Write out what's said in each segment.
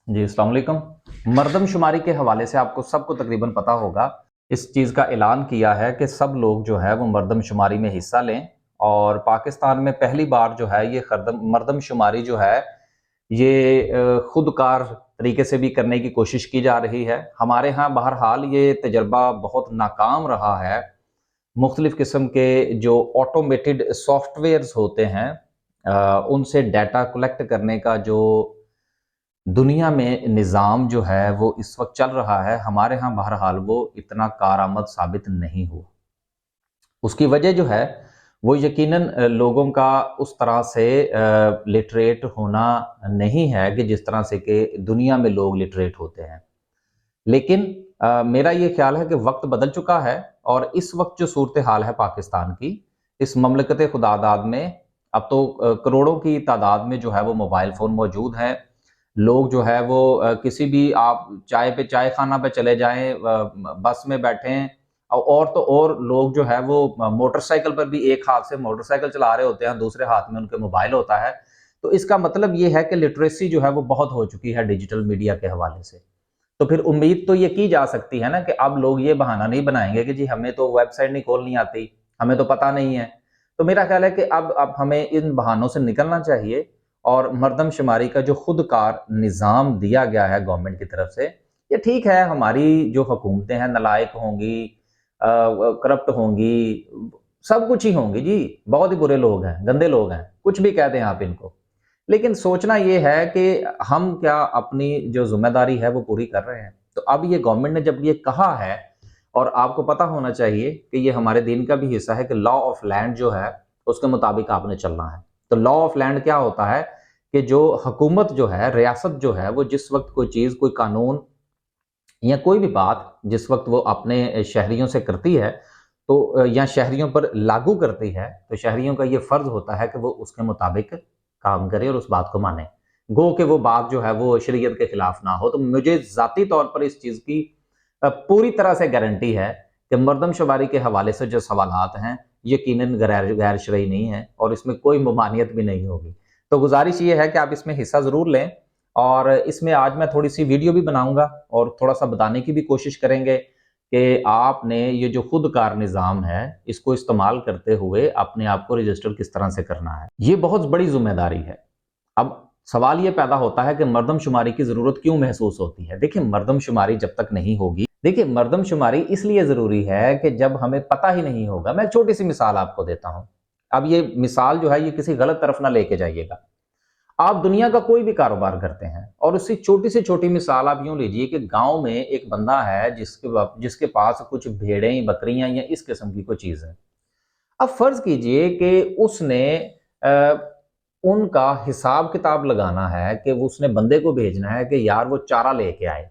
जी, अस्सलाम वालेकुम। मरदमशुमारी के हवाले से आपको सबको तकरीबन पता होगा, इस चीज़ का ऐलान किया है कि सब लोग जो है वो मरदमशुमारी में हिस्सा लें और पाकिस्तान में पहली बार जो है ये मरदमशुमारी जो है ये खुदकार तरीके से भी करने की कोशिश की जा रही है। हमारे यहाँ बहरहाल ये तजर्बा बहुत नाकाम रहा है। मुख्तलिफ़ किस्म के जो ऑटोमेटेड सॉफ्टवेयर्स होते हैं उनसे डाटा कलेक्ट करने का जो दुनिया में निज़ाम जो है वो इस वक़्त चल रहा है, हमारे यहाँ बहरहाल वो इतना कारआमद साबित नहीं हुआ। उसकी वजह जो है वो यकीनन लोगों का उस तरह से लिटरेट होना नहीं है कि जिस तरह से कि दुनिया में लोग लिटरेट होते हैं। लेकिन मेरा ये ख़्याल है कि वक़्त बदल चुका है और इस वक़्त जो सूरत-ए-हाल है पाकिस्तान की, इस ममलकत खुदादाद में अब तो करोड़ों की तादाद में जो है वो मोबाइल फ़ोन मौजूद हैं। लोग जो है वो किसी भी आप चाय खाना पे चले जाएँ बस में बैठें और तो और लोग जो है वो मोटरसाइकिल पर भी एक हाथ से मोटरसाइकिल चला रहे होते हैं, दूसरे हाथ में उनके मोबाइल होता है। तो इसका मतलब ये है कि लिटरेसी जो है वो बहुत हो चुकी है डिजिटल मीडिया के हवाले से। तो फिर उम्मीद तो ये की जा सकती है ना कि अब लोग ये बहाना नहीं बनाएँगे कि जी हमें तो वेबसाइट नहीं खोलनी आती, हमें तो पता नहीं है। तो मेरा ख़्याल है कि अब हमें इन बहानों से निकलना चाहिए और मरदमशुमारी का जो खुदकार निज़ाम दिया गया है गवर्नमेंट की तरफ से, ये ठीक है हमारी जो हुकूमतें हैं नालायक होंगी करप्ट होंगी, सब कुछ ही होंगी जी, बहुत ही बुरे लोग हैं, गंदे लोग हैं, कुछ भी कह दें आप इनको। लेकिन सोचना ये है कि हम क्या अपनी जो ज़िम्मेदारी है वो पूरी कर रहे हैं। तो अब ये गवर्नमेंट ने जब ये कहा है और आपको पता होना चाहिए कि ये हमारे दीन का भी हिस्सा है कि लॉ ऑफ लैंड जो है, उसके मुताबिक आपने चलना है। तो लॉ ऑफ लैंड क्या होता है कि जो हुकूमत जो है, रियासत जो है, वो जिस वक़्त कोई चीज़, कोई कानून या कोई भी बात जिस वक़्त वो अपने शहरियों से करती है, तो या शहरियों पर लागू करती है, तो शहरियों का ये फ़र्ज़ होता है कि वो उसके मुताबिक काम करें और उस बात को मानें। गो कि वो बात जो है वो शरीयत के खिलाफ ना हो। तो मुझे ज़ाती तौर पर इस चीज़ की पूरी तरह से गारंटी है कि मरदमशुमारी के हवाले से जो सवालात हैं, यकीनन गैर शरई नहीं है और इसमें कोई ममानियत भी नहीं होगी। तो गुज़ारिश ये है कि आप इसमें हिस्सा ज़रूर लें और इसमें आज मैं थोड़ी-सी वीडियो भी बनाऊँगा और थोड़ा-सा बताने की भी कोशिश करेंगे कि आपने ये जो खुदकार निज़ाम है, इसको इस्तेमाल करते हुए अपने आप को रजिस्टर किस तरह से करना है। ये बहुत बड़ी ज़िम्मेदारी है। अब सवाल ये पैदा होता है कि मरदमशुमारी की ज़रूरत क्यों महसूस होती है? देखिए, मरदमशुमारी जब तक नहीं होगी देखिए, मरदमशुमारी इसलिए ज़रूरी है कि जब हमें पता ही नहीं होगा मैं एक छोटी-सी मिसाल आपको देता हूँ। अब ये मिसाल जो है ये किसी गलत तरफ ना लेके जाइएगा। आप दुनिया का कोई भी कारोबार करते हैं और उससे छोटी से छोटी मिसाल आप यूँ लीजिए कि गाँव में एक बंदा है जिसके पास कुछ भेड़ें, बकरियाँ या इस किस्म की कोई चीज़ है। अब फ़र्ज़ कीजिए कि उसने अ, उनका हिसाब-किताब लगाना है कि वो उसने बंदे को भेजना है कि यार वो चारा लेके आए।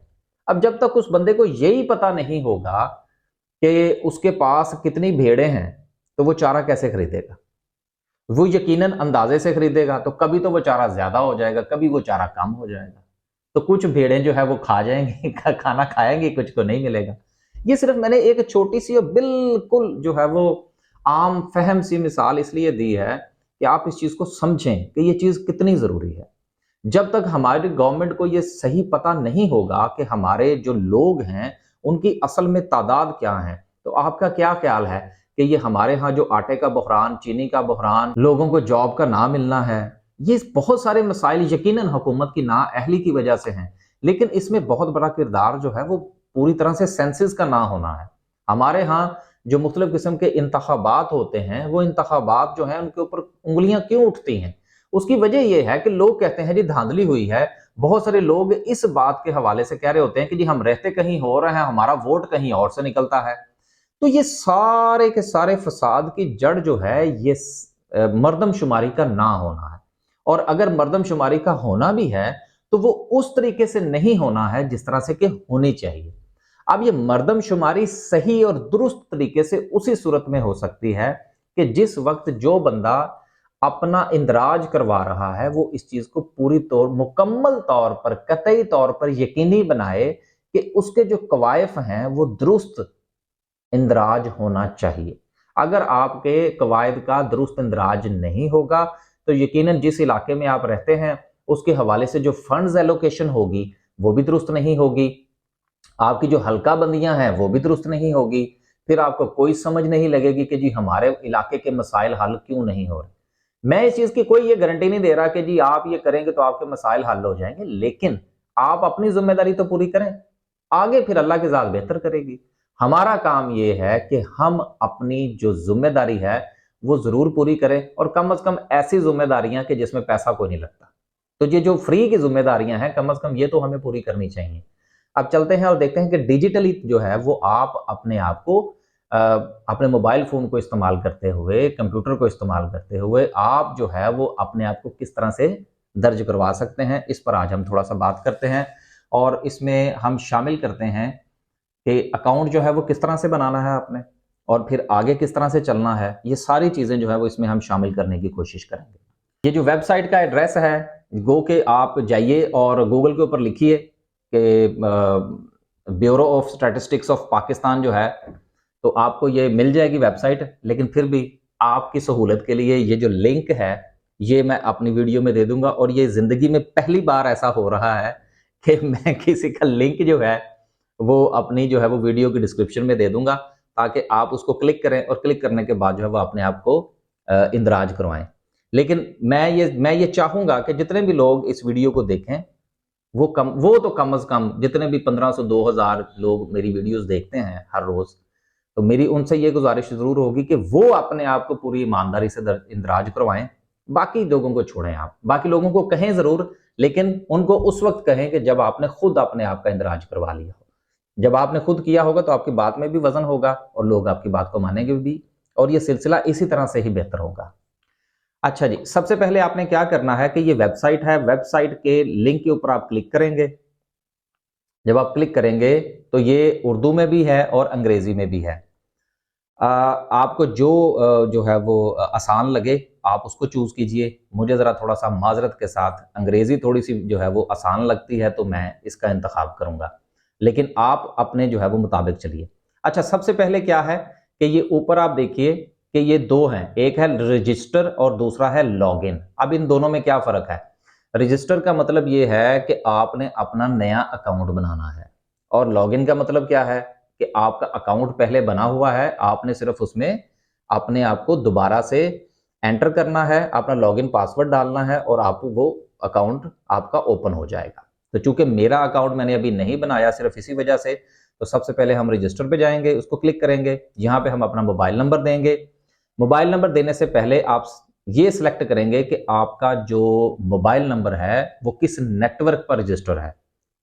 अब जब तक उस बंदे को यही पता नहीं होगा कि उसके पास कितनी भेड़ें हैं, तो वो चारा कैसे खरीदेगा? वो यकीनन अंदाज़े से खरीदेगा, तो कभी तो वो चारा ज़्यादा हो जाएगा, कभी वो चारा कम हो जाएगा। तो कुछ भेड़ें जो है वो खा जाएँगी, खाना खाएँगी, कुछ को नहीं मिलेगा। ये सिर्फ़ मैंने एक छोटी-सी और बिल्कुल जो है वो आम फ़हम सी मिसाल इसलिए दी है कि आप इस चीज़ को समझें कि ये चीज़ कितनी ज़रूरी है। जब तक हमारी गवर्नमेंट को ये सही पता नहीं होगा कि हमारे जो लोग हैं, उनकी असल में तादाद क्या है, तो आपका क्या ख़्याल है कि ये हमारे यहाँ जो आटे का बहरान, चीनी का बहरान, लोगों को जॉब का ना मिलना है, ये बहुत सारे मसाइल यकीनन हुकूमत की नाअहली की वजह से हैं। लेकिन इसमें बहुत बड़ा किरदार जो है वो पूरी तरह से सेंसस का ना होना है। हमारे यहाँ जो मुख्तलिफ़ किस्म के इंतखाबात होते हैं, वो इंतखाबात जो हैं उनके ऊपर उँगलियाँ क्यों उठती हैं? उसकी वजह ये है कि लोग कहते हैं जी धांधली हुई है। बहुत सारे लोग इस बात के हवाले से कह रहे होते हैं कि जी हम रहते कहीं और हैं, हमारा वोट कहीं और से निकलता है। तो ये सारे के सारे फ़साद की जड़ जो है ये मरदमशुमारी का ना होना है। और अगर मरदमशुमारी का होना भी है, तो वो उस तरीके से नहीं होना है जिस तरह से कि होनी चाहिए। अब ये मरदमशुमारी सही और दुरुस्त तरीके से उसी सूरत में हो सकती है कि जिस वक़्त जो बंदा अपना इंदराज करवा रहा है, वो इस चीज़ को मुकम्मल तौर पर, कतई तौर पर यकीनी बनाए कि उसके जो कवायफ हैं, वो दुरुस्त इंदराज होना चाहिए। अगर आपके कवायद का दुरुस्त इंदराज नहीं होगा, तो यकीनन जिस इलाके में आप रहते हैं, उसके हवाले से जो फंड्स एलोकेशन होगी, वो भी दुरुस्त नहीं होगी, आपकी जो हल्का बंदियां हैं वो भी दुरुस्त नहीं होगी, फिर आपको कोई समझ नहीं लगेगी कि जी हमारे इलाके के मसाइल हल क्यों नहीं हो रहे। मैं इस चीज की कोई ये गारंटी नहीं दे रहा कि जी आप ये करेंगे तो आपके मसाइल हल हो जाएंगे, लेकिन आप अपनी जिम्मेदारी तो पूरी करें, आगे फिर अल्लाह की जात बेहतर करेगी। हमारा काम ये है कि हम अपनी जो जिम्मेदारी है वो जरूर पूरी करें, और कम से कम ऐसी जिम्मेदारियां कि जिसमें पैसा कोई नहीं लगता। तो ये जो फ्री की जिम्मेदारियां हैं कम से कम ये तो हमें पूरी करनी चाहिए। अब चलते हैं और देखते हैं कि डिजिटली जो है वो आप अपने आप को अपने मोबाइल फोन को इस्तेमाल करते हुए, कंप्यूटर को इस्तेमाल करते हुए आप जो है वो अपने आप को किस तरह से दर्ज करवा सकते हैं, इस पर आज हम थोड़ा सा बात करते हैं। और इसमें हम शामिल करते हैं कि अकाउंट जो है वो किस तरह से बनाना है आपने, और फिर आगे किस तरह से चलना है। ये सारी चीजें जो है वो इसमें हम शामिल करने की कोशिश करेंगे। ये जो वेबसाइट का एड्रेस है, गो के आप जाइए और गूगल के ऊपर लिखिए कि bureau of statistics of Pakistan जो है, तो आपको ये मिल जाएगी वेबसाइट। लेकिन फिर भी आपकी सहूलत के लिए ये जो लिंक है ये मैं अपनी वीडियो में दे दूंगा, और ये जिंदगी में पहली बार ऐसा हो रहा है कि मैं किसी का लिंक जो है वो अपनी जो है वो वीडियो की डिस्क्रिप्शन में दे दूंगा, ताकि आप उसको क्लिक करें और क्लिक करने के बाद जो है वो अपने आप को इंदराज करवाएं। लेकिन मैं ये चाहूंगा कि जितने भी लोग इस वीडियो को देखें वो तो कम से कम जितने भी 1500 2000 लोग मेरी वीडियोस देखते हैं हर रोज, तो मेरी उनसे ये गुजारिश जरूर होगी कि वो अपने आप को पूरी ईमानदारी से इंदराज करवाएं। बाकी लोगों को छोड़ें, आप बाकी लोगों को कहें जरूर, लेकिन उनको उस वक्त कहें कि जब आपने खुद अपने आप का इंदराज करवा लिया हो। जब आपने खुद किया होगा तो आपकी बात में भी वजन होगा और लोग आपकी बात को मानेंगे भी, और ये सिलसिला इसी तरह से ही बेहतर होगा। अच्छा जी, सबसे पहले आपने क्या करना है कि ये वेबसाइट है, वेबसाइट के लिंक के ऊपर आप क्लिक करेंगे। जब आप क्लिक करेंगे तो ये उर्दू में भी है और अंग्रेजी में भी है। आपको जो है वो आसान लगे आप उसको चूज कीजिए। मुझे जरा थोड़ा सा माजरत के साथ अंग्रेजी थोड़ी सी जो है वो आसान लगती है, तो मैं इसका इंतखाब करूंगा, लेकिन आप अपने जो है वो मुताबिक चलिए। अच्छा, सबसे पहले क्या है कि ये ऊपर आप देखिए कि ये दो हैं, एक है रजिस्टर और दूसरा है लॉगिन। अब इन दोनों में क्या फर्क है? रजिस्टर का मतलब ये है कि आपने अपना नया अकाउंट बनाना है, और लॉगिन का मतलब क्या है कि आपका अकाउंट पहले बना हुआ है, आपने सिर्फ उसमें अपने आप को दोबारा से एंटर करना है, अपना लॉगिन पासवर्ड डालना है और आप वो अकाउंट आपका ओपन हो जाएगा। तो चूंकि मेरा अकाउंट मैंने अभी नहीं बनाया सिर्फ इसी वजह से, तो सबसे पहले हम रजिस्टर पे जाएंगे, उसको क्लिक करेंगे, यहाँ पे हम अपना मोबाइल नंबर देंगे। मोबाइल नंबर देने से पहले आप ये सिलेक्ट करेंगे कि आपका जो मोबाइल नंबर है वो किस नेटवर्क पर रजिस्टर है,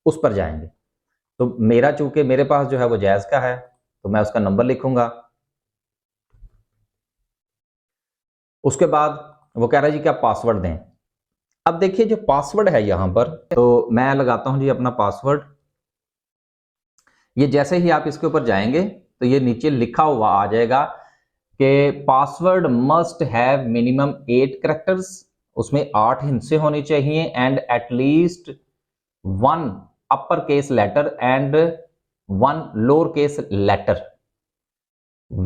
उस पर जाएंगे। तो मेरा चूंकि मेरे पास जो है वो जैज का है, तो मैं उसका नंबर लिखूंगा। उसके बाद वो कह रहा है जी कि आप पासवर्ड दें। अब देखिए जो पासवर्ड है यहां पर, तो मैं लगाता हूं जी अपना पासवर्ड। ये जैसे ही आप इसके ऊपर जाएंगे तो ये नीचे लिखा हुआ आ जाएगा कि password must have minimum 8 characters, उसमें 8 हिस्से होने चाहिए, and at least 1 upper case letter and 1 lower case letter,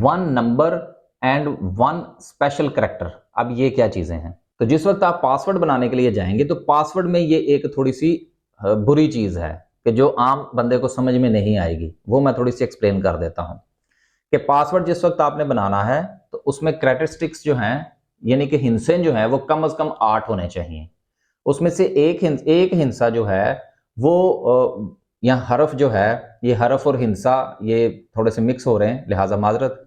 1 number and 1 special character. अब ये क्या चीजें हैं? तो जिस वक्त आप पासवर्ड बनाने के लिए जाएंगे तो पासवर्ड में ये एक थोड़ी सी बुरी चीज है कि जो आम बंदे को समझ में नहीं आएगी, वो मैं थोड़ी सी एक्सप्लेन कर देता हूं कि पासवर्ड जिस वक्त आपने बनाना है तो उसमें कैरेक्टरिस्टिक्स जो हैं, यानी कि हिंसे जो है वो कम से कम 8 होने चाहिए। उसमें से एक हिंसा जो है वो या हरफ जो है, ये हरफ और हिंसा ये थोड़े से मिक्स हो रहे हैं, लिहाजा माजरत।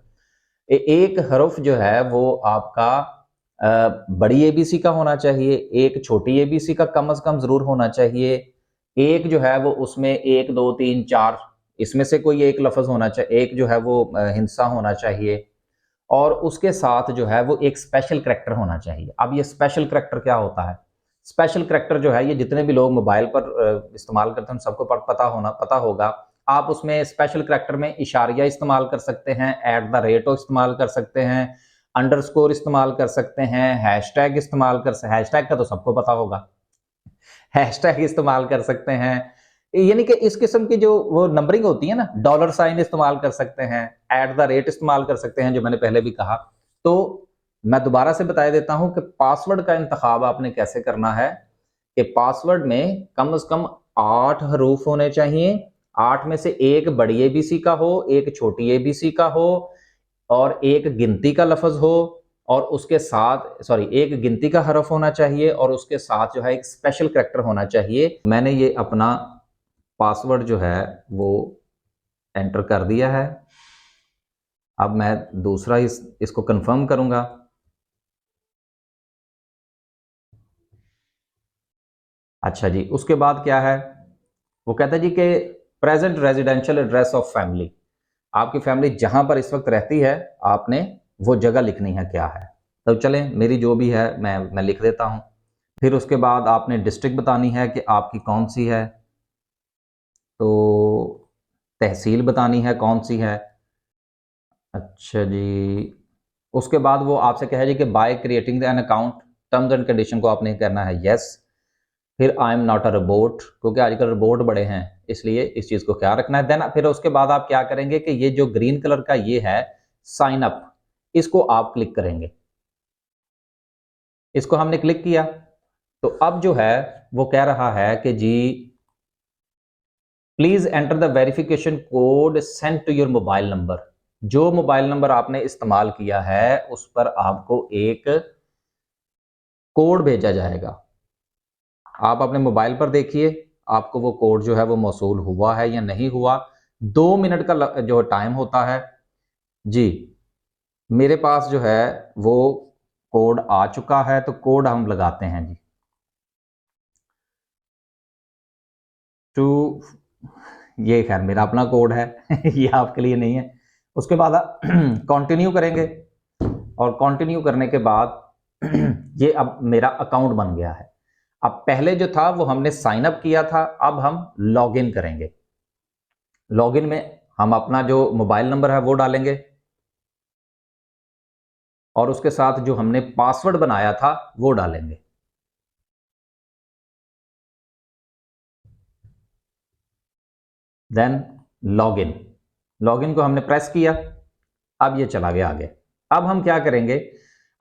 एक हरफ जो है वो आपका बड़ी एबीसी का होना चाहिए, एक छोटी एबीसी का कम से कम जरूर होना चाहिए, एक जो है वो उसमें 1 2 3 4 इसमें से कोई एक लफ्ज होना चाहिए, एक जो है वो हिंसा होना चाहिए, और उसके साथ जो है वो एक स्पेशल करैक्टर होना चाहिए। अब ये स्पेशल करैक्टर क्या होता है? स्पेशल करैक्टर जो है ये जितने भी लोग मोबाइल पर इस्तेमाल करते हैं सबको पता होगा। आप उसमें स्पेशल करैक्टर में इशारिया इस्तेमाल कर सकते हैं, @ इस्तेमाल कर सकते हैं, अंडरस्कोर इस्तेमाल कर सकते हैं, हैशटैग हैशटैग का तो सबको पता होगा, हैशटैग इस्तेमाल कर सकते हैं। यानी कि इस किस्म की जो वो नंबरिंग होती है ना, $साइन इस्तेमाल कर सकते हैं, @ इस्तेमाल कर सकते हैं, जो मैंने पहले भी कहा। तो मैं दोबारा से बता देता हूं कि पासवर्ड का इंतखाब आपने कैसे करना है कि पासवर्ड में कम से कम 8 हरूफ होने चाहिए। 8 में से एक बड़ी एबीसी का हो, एक छोटी एबीसी का हो और एक गिनती का लफ्ज हो और उसके साथ एक गिनती का हरफ होना चाहिए और उसके साथ जो है एक स्पेशल कैरेक्टर होना चाहिए। मैंने ये अपना पासवर्ड जो है वो एंटर कर दिया है। अब मैं दूसरा इसको कंफर्म करूंगा। अच्छा जी, उसके बाद क्या है, वो कहता है जी कि present residential address of family, आपकी फैमिली जहां पर इस वक्त रहती है आपने वो जगह लिखनी है क्या है। तो चलें, मेरी जो भी है मैं लिख देता हूं। फिर उसके बाद आपने डिस्ट्रिक्ट बतानी है कि आपकी कौन सी है, तो तहसील बतानी है कौन सी है। अच्छा जी, उसके बाद वो आपसे कहे जी कि by creating an account, terms and condition को आपने करना है यस। फिर I am not a robot, क्योंकि आजकल रोबोट बड़े हैं इसलिए इस चीज़ को ख्याल रखना है। देन फिर उसके बाद आप क्या करेंगे कि ये जो ग्रीन कलर का ये है साइन अप, इसको आप क्लिक करेंगे। इसको हमने क्लिक किया तो अब जो है वो कह रहा है कि जी please enter the verification code send to your mobile number. जो मोबाइल नंबर आपने इस्तेमाल किया है उस पर आपको एक कोड भेजा जाएगा। आप अपने मोबाइल पर देखिए आपको वो कोड जो है वो मौसूल हुआ है या नहीं हुआ। 2 मिनट का जो टाइम होता है जी। मेरे पास जो है वो कोड आ चुका है, तो कोड हम लगाते हैं जी। टू, ये खैर मेरा अपना कोड है ये आपके लिए नहीं है। उसके बाद कंटिन्यू करेंगे और कंटिन्यू करने के बाद ये अब मेरा अकाउंट बन गया है। अब पहले जो था वो हमने साइन अप किया था, अब हम लॉग इन करेंगे। लॉग इन में हम अपना जो मोबाइल नंबर है वो डालेंगे और उसके साथ जो हमने पासवर्ड बनाया था वो डालेंगे। देन लॉगिन, लॉगिन को हमने प्रेस किया, अब ये चला गया आगे। अब हम क्या करेंगे,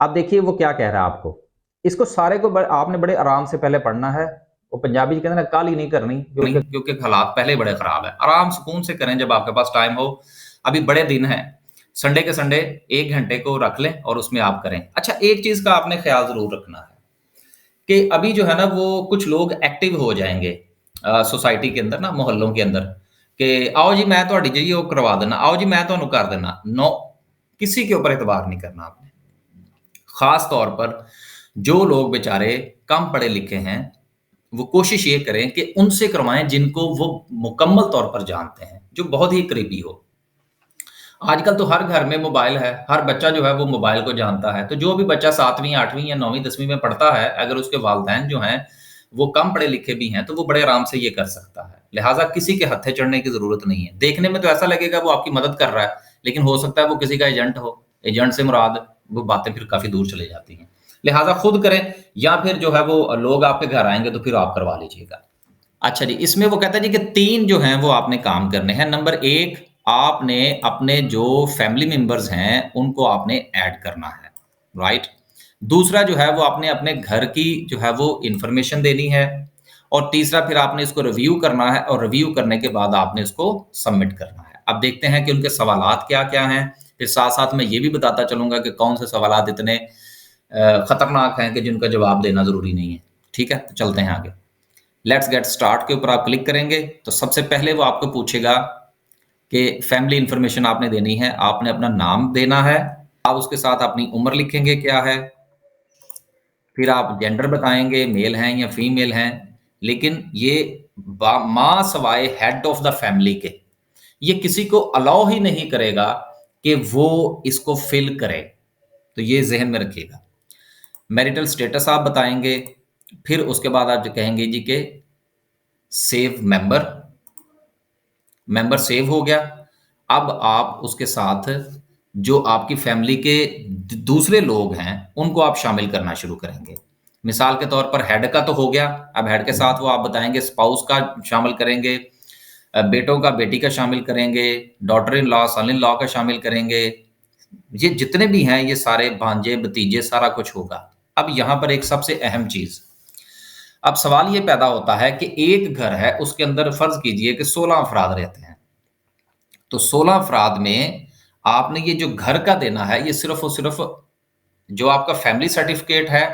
अब देखिए वो क्या कह रहा है आपको। इसको सारे को आपने बड़े आराम से पहले पढ़ना है। वो पंजाबी कहते हैं ना, काली नहीं करनी, क्योंकि हालात पहले ही बड़े खराब है। आराम सुकून से करें जब आपके पास टाइम हो। अभी बड़े दिन हैं, संडे के संडे 1 घंटे को रख लें और उसमें आप करें। अच्छा, एक चीज का आपने ख्याल जरूर रखना है कि अभी जो है ना वो कुछ लोग एक्टिव हो जाएंगे सोसाइटी के अंदर ना, मोहल्लों के अंदर, कि आओ जी मैं थोड़ी जी वो करवा देना, आओ जी मैं ਤੁਹਾਨੂੰ कर देना। नो, किसी के ऊपर एतबार नहीं करना आपने। खास तौर पर जो लोग बेचारे कम पढ़े लिखे हैं वो कोशिश ये करें कि उनसे करवाएं जिनको वो मुकम्मल तौर पर जानते हैं, जो बहुत ही करीबी हो। आजकल तो हर घर में मोबाइल है, हर बच्चा जो है वो मोबाइल को जानता है। तो जो भी बच्चा 7वीं 8वीं या 9वीं 10वीं में पढ़ता है, अगर उसके वालिदैन जो हैं वो कम पढ़े लिखे भी हैं तो वो बड़े आराम से ये कर सकता है। लिहाजा किसी के हत्थे चढ़ने की जरूरत नहीं है। देखने में तो ऐसा लगेगा वो आपकी मदद कर रहा है, लेकिन हो सकता है वो किसी का एजेंट हो। एजेंट से मुराद वो बातें फिर काफी दूर चले जाती हैं। लिहाजा खुद करें या फिर जो है वो लोग आपके घर आएंगे तो फिर आप करवा लीजिएगा। अच्छा जी, इसमें वो कहता है जी कि 3 जो हैं वो आपने काम करने हैं। नंबर 1, आपने अपने जो फैमिली मेंबर्स हैं उनको आपने ऐड करना है, राइट? दूसरा जो है वो आपने अपने घर की जो है वो इन्फॉर्मेशन देनी है और तीसरा फिर आपने इसको रिव्यू करना है और रिव्यू करने के बाद आपने इसको सबमिट करना है। अब देखते हैं कि उनके सवालात क्या-क्या हैं। फिर साथ-साथ मैं ये भी बताता चलूँगा कि कौन से सवालात इतने खतरनाक हैं कि जिनका जवाब देना ज़रूरी नहीं है। ठीक है? तो चलते हैं आगे। लेट्स गेट स्टार्ट के ऊपर आप क्लिक करेंगे तो सबसे पहले वो आपको पूछेगा कि फैमिली इंफॉर्मेशन आपने देनी है। आपने अपना नाम देना है, आप उसके साथ अपनी उम्र लिखेंगे क्या है, फिर आप जेंडर बताएंगे मेल हैं या फीमेल हैं। लेकिन ये माँ सवाए हेड ऑफ द फैमिली के, ये किसी को अलाउ ही नहीं करेगा कि वो इसको फिल करे। तो ये जहन में रखिएगा। मैरिटल स्टेटस आप बताएंगे, फिर उसके बाद आप जो कहेंगे जी के सेव मेंबर, मेंबर सेव हो गया। अब आप उसके साथ जो आपकी फैमिली के दूसरे लोग हैं उनको आप शामिल करना शुरू करेंगे। मिसाल के तौर पर हेड का तो हो गया, अब हेड के साथ वो आप बताएंगे स्पाउस का शामिल करेंगे, बेटों का बेटी का शामिल करेंगे, daughter in law son in law का शामिल करेंगे। ये जितने भी हैं ये सारे भांजे भतीजे सारा कुछ होगा। अब यहाँ पर एक सबसे अहम चीज, अब सवाल ये पैदा होता है कि एक घर है, उसके अंदर फ़र्ज़ कीजिए कि 16 अफ़राद रहते हैं। तो 16 अफ़राद में आपने ये जो घर का देना है, ये सिर्फ़ और सिर्फ़ जो आपका फैमिली सर्टिफ़िकेट है,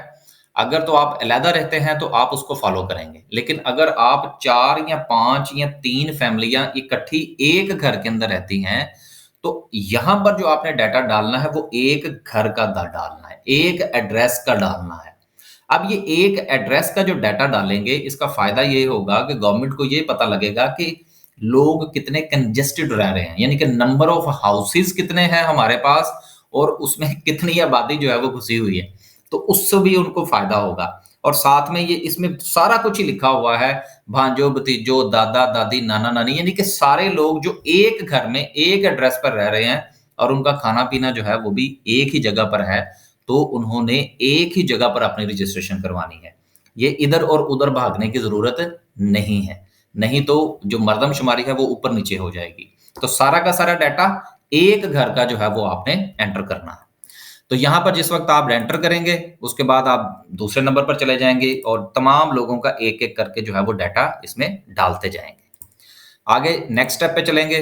अगर तो आप अलहदा रहते हैं, तो आप उसको फ़ॉलो करेंगे। लेकिन अगर आप 4 या 5 या 3 फ़ैमिलियाँ इकट्ठी एक घर के अंदर रहती हैं, तो यहाँ पर जो आपने डाटा डालना है, वो एक घर का दा डालना है, एक एड्रेस का डालना है। अब ये एक एड्रेस का जो डाटा डालेंगे, इसका फ़ायदा ये होगा कि गवर्नमेंट को ये पता लगेगा कि लोग कितने कंजेस्टेड रह रहे हैं, यानी कि नंबर ऑफ हाउसेज़ कितने हैं हमारे पास और उसमें कितनी आबादी जो है वो घुसी हुई है। तो उससे भी उनको फ़ायदा होगा और साथ में ये इसमें सारा कुछ ही लिखा हुआ है, भांजो, भतीजों, दादा-दादी, नाना-नानी यानी कि सारे लोग जो एक घर में, एक एड्रेस पर रह रहे हैं और उनका खाना-पीना जो है वो भी एक ही जगह पर है, तो उन्होंने एक ही जगह पर अपनी रजिस्ट्रेशन करवानी है। ये इधर और उधर भागने की ज़रूरत नहीं है। नहीं तो जो मरदमशुमारी है वो ऊपर-नीचे हो जाएगी। तो सारा का सारा डाटा एक घर का जो है वो आपने एंटर करना है। तो यहाँ पर जिस वक़्त आप एंटर करेंगे, उसके बाद आप दूसरे नंबर पर चले जाएँगे और तमाम लोगों का एक-एक करके जो है वो डाटा इसमें डालते जाएँगे। आगे नेक्स्ट स्टेप पे चलेंगे।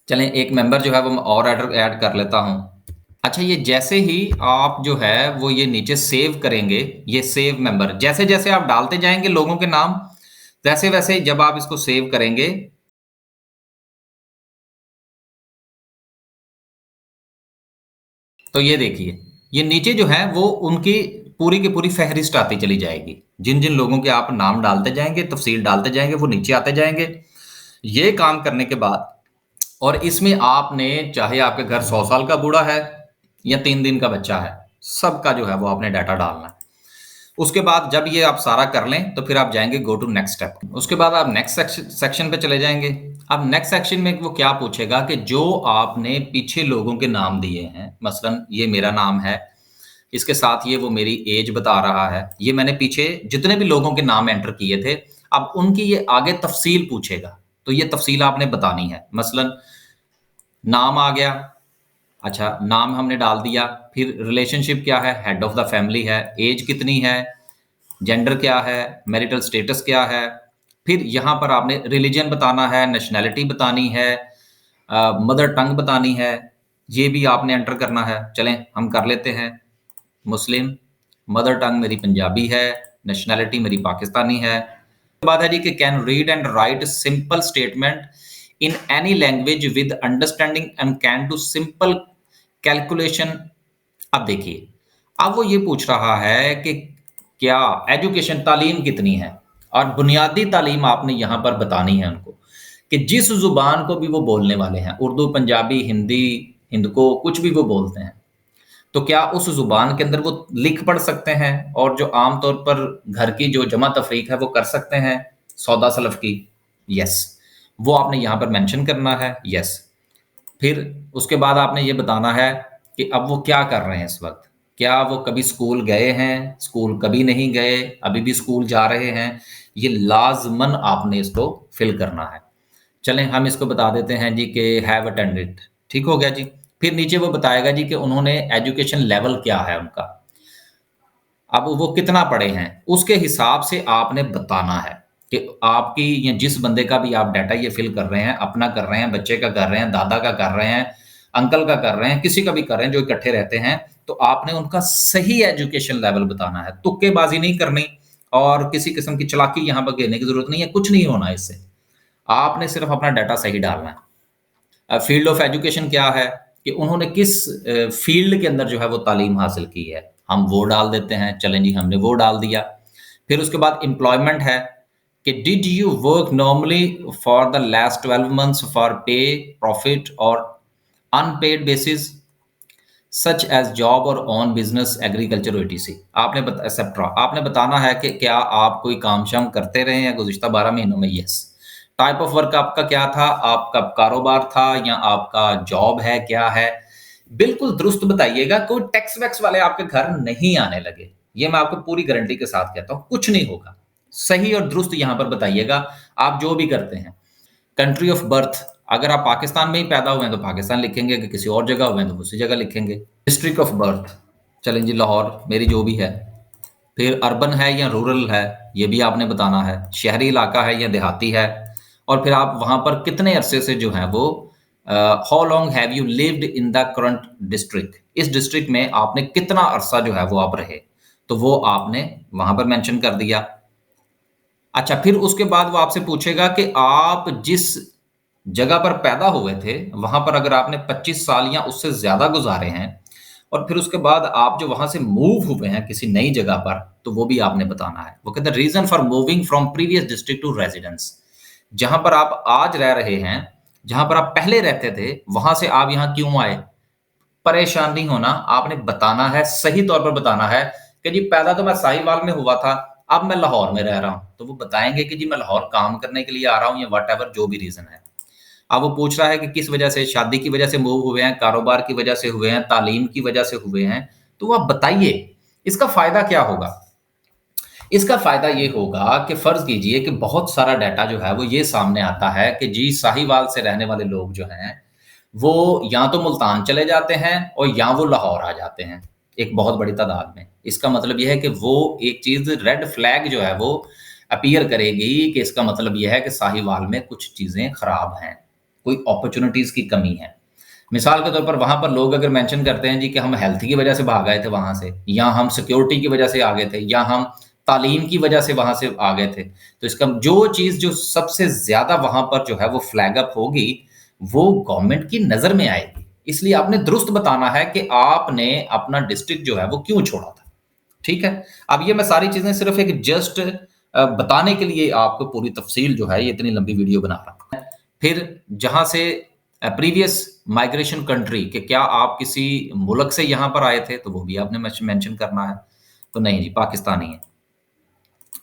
चलें एक मेंबर जो है वो मैं और ऐड कर लेता हूँ। अच्छा ये जैसे ही आप जो है वो ये नीचे सेव करेंगे, ये सेव मेंबर जैसे-जैसे आप डालते जाएँगे लोगों के नाम, वैसे-वैसे जब आप इसको सेव करेंगे तो ये देखिए, ये नीचे जो है वो उनकी पूरी की पूरी फ़हरिस्त आती चली जाएगी। जिन-जिन लोगों के आप नाम डालते जाएँगे, तफ़सील डालते जाएँगे, वो नीचे आते जाएँगे। ये काम करने के बाद और इसमें आपने चाहे आपके घर 100 साल का बूढ़ा है या 3 दिन का बच्चा है, सबका जो है वो आपने डाटा डालना है। उसके बाद जब ये आप सारा कर लें, तो फिर आप जाएँगे गो टू नेक्स्ट स्टेप। उसके बाद आप नेक्स्ट सेक्शन पे चले जाएँगे। अब नेक्स्ट सेक्शन में वो क्या पूछेगा कि जो आपने पीछे लोगों के नाम दिए हैं, मसलन ये मेरा नाम है, इसके साथ ये वो मेरी ऐज बता रहा है। ये मैंने पीछे जितने भी लोगों के नाम एंटर किए थे, अब उनकी ये आगे तफ़सील पूछेगा, तो ये तफ़सील आपने बतानी है। मसलन नाम आ गया, अच्छा नाम हमने डाल दिया, फिर रिलेशनशिप क्या है, हेड ऑफ़ द फैमिली है, ऐज कितनी है, जेंडर क्या है, मैरिटल स्टेटस क्या है, फिर यहाँ पर आपने रिलिजन बताना है, नेशनैलिटी बतानी है, मदर टंग बतानी है, ये भी आपने एंटर करना है। चलें हम कर लेते हैं, मुस्लिम, मदर टंग मेरी पंजाबी है, नेशनैलिटी मेरी पाकिस्तानी है। उसके बाद है जी कि can read and right simple statement in any language with understanding and can do simple calculation. अब देखिए, अब वो ये पूछ रहा है कि क्या एजुकेशन तालीम कितनी है और बुनियादी तालीम आपने यहाँ पर बतानी है उनको कि जिस ज़ुबान को भी वो बोलने वाले हैं, उर्दू, पंजाबी, हिंदी, हिंदको कुछ भी वो बोलते हैं, तो क्या उस ज़ुबान के अंदर वो लिख पढ़ सकते हैं और जो आम तौर पर घर की जो जमा तफ़रीक है वो कर सकते हैं सौदा सलफ़ की? यस, वो आपने यहाँ पर मेंशन करना है, यस। फिर उसके बाद आपने ये बताना है कि अब वो क्या कर रहे हैं इस वक़्त? क्या वो कभी स्कूल गए हैं, स्कूल कभी नहीं गए, अभी भी स्कूल जा रहे हैं? ये लाज़िमन आपने इसको फ़िल करना है। चलें हम इसको बता देते हैं जी कि हैव अटेंडेड, ठीक हो गया जी। फिर नीचे वो बताएगा जी कि उन्होंने एजुकेशन लेवल क्या है उनका। अब वो कितना पढ़े हैं, उसके हिसाब से आपने बताना है कि आपकी या जिस बंदे का भी आप डाटा ये फ़िल कर रहे हैं, अपना कर रहे हैं, बच्चे का कर रहे हैं, दादा का कर रहे हैं, अंकल का कर रहे हैं, किसी का भी कर रहे हैं जो इकट्ठे रहते हैं, तो आपने उनका सही एजुकेशन लेवल बताना है। तुक्केबाज़ी नहीं करनी और किसी किस्म की चालाकी यहाँ पर घेरने की ज़रूरत नहीं है, कुछ नहीं होना इससे। आपने सिर्फ़ अपना डाटा सही डालना है। फ़ील्ड ऑफ एजुकेशन क्या है कि उन्होंने किस फ़ील्ड के अंदर जो है वो तालीम हासिल की है, हम वो डाल देते हैं, चलें जी हमने वो डाल दिया। फिर उसके बाद एम्प्लॉयमेंट है कि did you work normally for the last 12 months for pay, profit और unpaid basis such as job और ऑन बिज़नेस, एग्रीकल्चर ईटीसी। आपने एसेप्ट्रा आपने बताना है कि क्या आप कोई काम-शाम करते रहे हैं गुज़िश्ता 12 महीनों में? यस। टाइप ऑफ वर्क आपका क्या था? आपका कारोबार था या आपका जॉब है, क्या है? बिल्कुल दुरुस्त बताइएगा, कोई टैक्स-वैक्स वाले आपके घर नहीं आने लगे। ये मैं आपको पूरी गारंटी के साथ कहता हूँ, कुछ नहीं होगा। सही और दुरुस्त यहाँ पर बताइएगा, आप जो भी करते हैं। कंट्री ऑफ बर्थ, अगर आप पाकिस्तान में ही पैदा हुए हैं तो पाकिस्तान लिखेंगे, अगर किसी और जगह हुए हैं तो उसी जगह लिखेंगे। डिस्ट्रिक्ट ऑफ बर्थ, चलें जी लाहौर मेरी जो भी है। फिर अर्बन है या रूरल है, ये भी आपने बताना है, शहरी इलाका है या देहाती है, और फिर आप वहाँ पर कितने अरसे से जो है वो how long have you lived in the current district, इस डिस्ट्रिक्ट में आपने कितना अरसा जो है वो आप रहे, तो वो आपने वहाँ पर मेंशन कर दिया। अच्छा, फिर उसके बाद वो आपसे पूछेगा कि आप जिस जगह पर पैदा हुए थे, वहाँ पर अगर आपने 25 साल या उससे ज़्यादा गुज़ारे हैं, और फिर उसके बाद आप जो वहाँ से मूव हुए हैं किसी नई जगह पर, तो वो भी आपने बताना है। वो कहते हैं reason for moving from previous district to residence. जहाँ पर आप आज रह रहे हैं, जहाँ पर आप पहले रहते थे, वहाँ से आप यहाँ क्यों आए? परेशान नहीं होना, आपने बताना है, सही तौर पर बताना है कि जी पैदा तो मैं साहिवाल में हुआ था, अब मैं लाहौर में रह रहा हूँ। तो वो बताएँगे कि जी मैं लाहौर काम करने के लिए आ रहा हूँ या व्हाटएवर जो भी रीज़न है। अब वो पूछ रहा है कि किस वजह से, शादी की वजह से मूव हुए हैं, कारोबार की वजह से हुए हैं, तालीम की वजह से हुए हैं, तो आप बताइए। इसका फ़ायदा क्या होगा? इसका फ़ायदा ये होगा कि फ़र्ज़ कीजिए कि बहुत सारा डाटा जो है वो ये सामने आता है कि जी साहिवाल से रहने वाले लोग जो हैं, वो या तो मुल्तान चले जाते हैं और या वो लाहौर आ जाते हैं, एक बहुत बड़ी तादाद में। इसका मतलब ये है कि वो एक चीज़ रेड फ्लैग जो है वो अपीयर करेगी कि इसका मतलब ये है कि साहिवाल में कुछ चीज़ें ख़राब हैं, कोई अपॉर्च्युनिटीज़ की कमी है। मिसाल के तौर पर वहाँ पर लोग अगर मेंशन करते हैं जी कि हम हेल्थ की वजह से भाग आए थे वहाँ से, या हम सिक्योरिटी की वजह से आ गए थे, या हम तालीम की वजह से वहाँ से आ गए थे। तो इसका जो चीज़ जो सबसे ज़्यादा वहाँ पर जो है वो फ्लैग अप होगी, वो गवर्नमेंट की नज़र में आएगी। इसलिए आपने दुरुस्त बताना है कि आपने अपना डिस्ट्रिक्ट जो है वो क्यों छोड़ा था। ठीक है? अब ये मैं सारी चीज़ें सिर्फ़ एक जस्ट बताने के लिए आपको पूरी तफ़सील जो है ये इतनी लंबी वीडियो बना रहा हूँ। फिर जहाँ से प्रीवियस माइग्रेशन कंट्री कि क्या आप किसी मुल्क से यहाँ पर आए थे? तो वो भी आपने मेंशन करना है। तो नहीं जी, पाकिस्तानी है।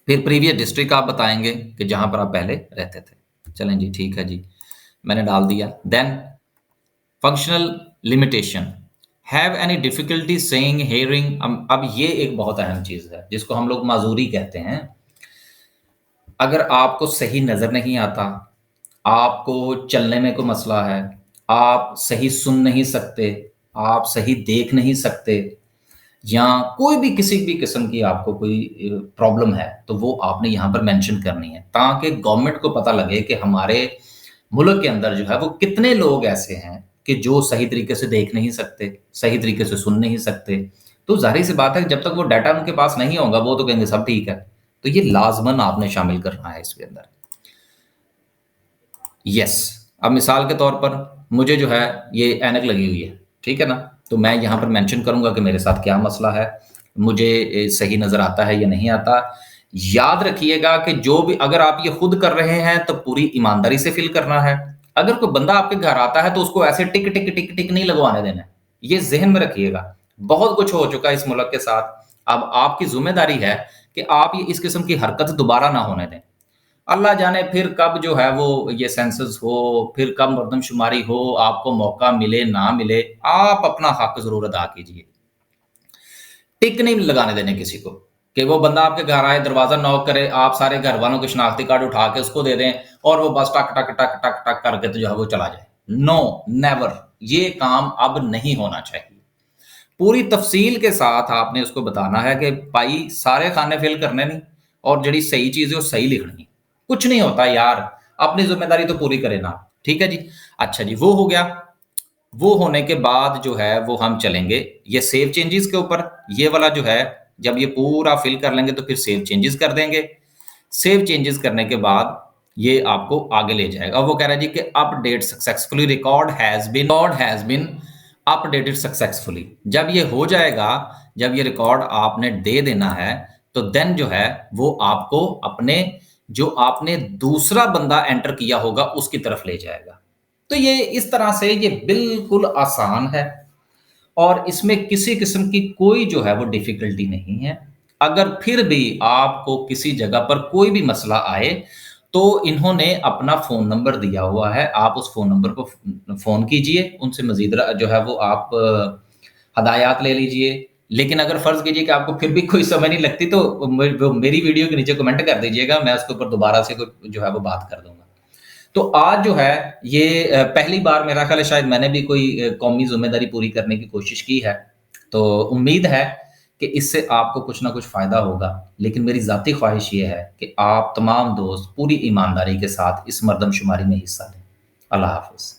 फिर प्रीवियस डिस्ट्रिक्ट आप बताएँगे कि जहाँ पर आप पहले रहते थे। चलें जी, ठीक है जी, मैंने डाल दिया। Then functional limitation, have any difficulty seeing, hearing. अब ये एक बहुत अहम चीज़ है, जिसको हम लोग माज़ूरी कहते हैं। अगर आपको सही नज़र नहीं आता, आपको चलने में कोई मसला है, आप सही सुन नहीं सकते, आप सही देख नहीं सकते, या कोई भी किसी भी किस्म की आपको कोई प्रॉब्लम है, तो वो आपने यहाँ पर मेंशन करनी है, ताकि गवर्नमेंट को पता लगे कि हमारे मुल्क के अंदर जो है वो कितने लोग ऐसे हैं कि जो सही तरीके से देख नहीं सकते, सही तरीके से सुन नहीं सकते। तो ज़ाहिर-सी बात है कि जब तक वो डाटा उनके पास नहीं होगा, वो तो कहेंगे सब ठीक है। तो ये लाज़मन आपने शामिल करना है इसके अंदर। यस, अब मिसाल के तौर पर मुझे जो है ये ऐनक लगी हुई है, ठीक है ना? तो मैं यहाँ पर मेंशन करूँगा कि मेरे साथ क्या मसला है, मुझे सही नज़र आता है या नहीं आता। याद रखिएगा कि जो भी अगर आप ये खुद कर रहे हैं तो पूरी ईमानदारी से फ़िल करना है। अगर कोई बंदा आपके घर आता है तो उसको ऐसे टिक, टिक, टिक, टिक नहीं लगवाने देना है। ये ज़हन में रखिएगा। बहुत कुछ हो चुका है इस मुल्क के साथ। अब आपकी ज़िम्मेदारी है कि आप ये इस किस्म की हरकत दोबारा ना होने दें। अल्लाह जाने फिर कब जो है वो ये सेंसस हो, फिर कब मरदमशुमारी हो, आपको मौका मिले, ना मिले, आप अपना हक ज़रूर अदा कीजिए। टिक नहीं लगाने देने किसी को, कि वो बंदा आपके घर आए, दरवाज़ा नॉक करे, आप सारे घर वालों के शनाख्ती कार्ड उठा के उसको दे दें और वो बस टक, टक, टक, टक, टक करके तो जो है वो चला जाए। नो, नेवर, ये काम अब नहीं होना चाहिए। पूरी तफ़सील के साथ आपने उसको बताना है कि भाई सारे खाने फिल करने नहीं, और जड़ी सही चीज़ है वो सही लिखनी। कुछ नहीं होता यार, अपनी ज़िम्मेदारी तो पूरी करें ना। ठीक है जी? अच्छा जी, वो हो गया। वो होने के बाद जो है वो हम चलेंगे ये सेव चेंजेस के ऊपर। ये वाला जो है जब ये पूरा फिल कर लेंगे तो फिर सेव चेंजेस कर देंगे। सेव चेंजेस करने के बाद ये आपको आगे ले जाएगा। अब वो कह रहा है जी कि update successfully, record has been updated successfully. जब ये हो जाएगा, जब ये रिकॉर्ड आपने दे देना है, तो देन जो है वो आपको अपने जो आपने दूसरा बंदा एंटर किया होगा उसकी तरफ ले जाएगा। तो ये इस तरह से ये बिल्कुल आसान है और इसमें किसी किस्म की कोई जो है वो डिफ़िकल्टी नहीं है। अगर फिर भी आपको किसी जगह पर कोई भी मसला आए, तो इन्होंने अपना फ़ोन नंबर दिया हुआ है, आप उस फ़ोन नंबर को फ़ोन कीजिए, उनसे मज़ीद जो है वो आप हदायत ले लीजिए। लेकिन अगर फ़र्ज़ कीजिए कि आपको फिर भी कोई समझ नहीं लगती, तो वो मेरी वीडियो के नीचे कमेंट कर दीजिएगा, मैं उसके ऊपर दोबारा से कोई जो है वो बात कर दूँगा। तो आज जो है ये पहली बार मेरा ख़्याल है शायद मैंने भी कोई कौमी ज़िम्मेदारी पूरी करने की कोशिश की है। तो उम्मीद है कि इससे आपको कुछ ना कुछ फ़ायदा होगा, लेकिन मेरी ज़ाती ख़्वाहिश ये है कि आप तमाम दोस्त पूरी ईमानदारी के साथ इस मरदमशुमारी में हिस्सा लें। अल्लाह हाफ़िज़।